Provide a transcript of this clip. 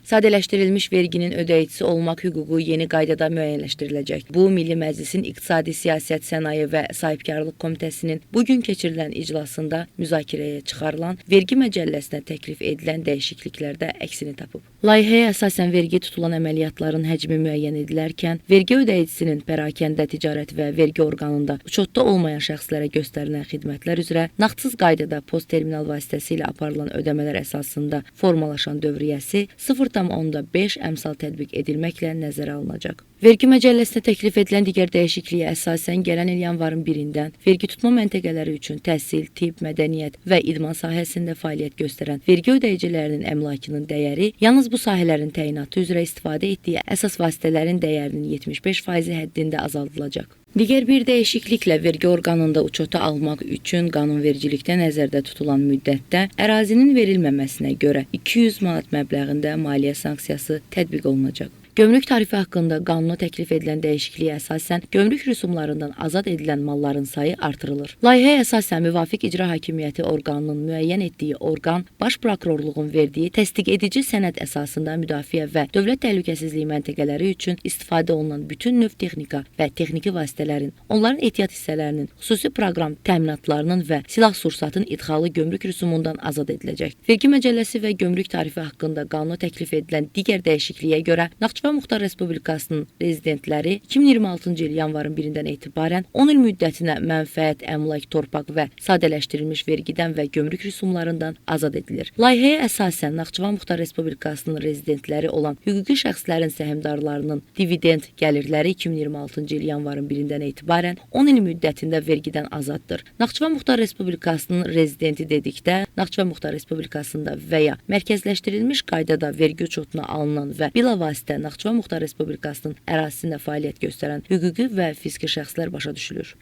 Sadələşdirilmiş verginin ödəyicisi olmaq hüququ yeni qaydada müəyyənləşdiriləcək. Bu, Milli Məclisin İqtisadi Siyasət, Sənaye və Sahibkarlıq Komitəsinin bugün keçirilən iclasında müzakirəyə çıxarılan vergi məcəlləsinə təklif edilən dəyişikliklərdə əksini tapıb. Layihəyə əsasən vergi tutulan əməliyyatların həcmi müəyyən edilərkən, vergi ödəyicisinin pərakəndə ticarət və vergi orqanında uçotda olmayan şəxslərə göstərilən xidmətlər üzrə nağdsız qaydada post terminal vasitəsilə aparılan ödəmələr əsasında formalaşan dövriyyəsi 0,5 əmsal tətbiq edilməklə nəzərə alınacaq. Vergi məcəlləsinə təklif edilən digər dəyişikliyə əsasən gələn il yanvarın 1-dən vergi tutma məntəqələri üçün təhsil, tibb, mədəniyyət və idman sahəsində fəaliyyət göstərən vergi ödəyicilərinin əmlakının dəyəri yalnız bu sahələrin təyinatı üzrə istifadə etdiyi əsas vasitələrin dəyərinin 75% həddində azaldılacaq. Digər bir dəyişikliklə vergi orqanında uçota almaq üçün qanunvericilikdə nəzərdə tutulan müddətdə ərazinin verilməməsinə görə 200 manat məbləğində maliyyə sanksiyası tətbiq olunacaq. Gömrük tarifi haqqında qanuna təklif edilən dəyişikliyə əsasən gömrük rüsumlarından azad edilən malların sayı artırılır. Layihəyə əsasən müvafiq icra hakimiyyəti orqanının müəyyən etdiyi orqan Baş Prokurorluğun verdiyi təsdiq edici sənəd əsasında müdafiə və dövlət təhlükəsizliyi məntəqələri üçün istifadə olunan bütün növ texnika və texniki vasitələrin, onların ehtiyat hissələrinin, xüsusi proqram təminatlarının və silah-sursatın idxalı gömrük rüsumundan azad ediləcək. Vergi məcəlləsi və gömrük tarifi haqqında qanuna təklif edilən digər dəyişikliyə görə Naxçıvan Muxtar Respublikasının rezidentləri 2026-cı il yanvarın 1-dən etibarən 10 il müddətinə mənfəət, əmlak, torpaq və sadələşdirilmiş vergidən və gömrük rüsumlarından azad edilir. Layihəyə əsasən Naxçıvan Muxtar Respublikasının rezidentləri olan hüquqi şəxslərin səhmdarlarının dividend gəlirləri 2026-cı il yanvarın 1-dən etibarən 10 il müddətində vergidən azaddır. Naxçıvan Muxtar Respublikasının rezidenti dedikdə, Naxçıvan Muxtar Respublikasında və ya mərkəzləşdirilmiş qaydada vergi uçotuna alınan və bilavasitə Naxçıvan Muxtar Respublikasının ərazisində fəaliyyət göstərən hüquqi və fiziki şəxslər başa düşülür.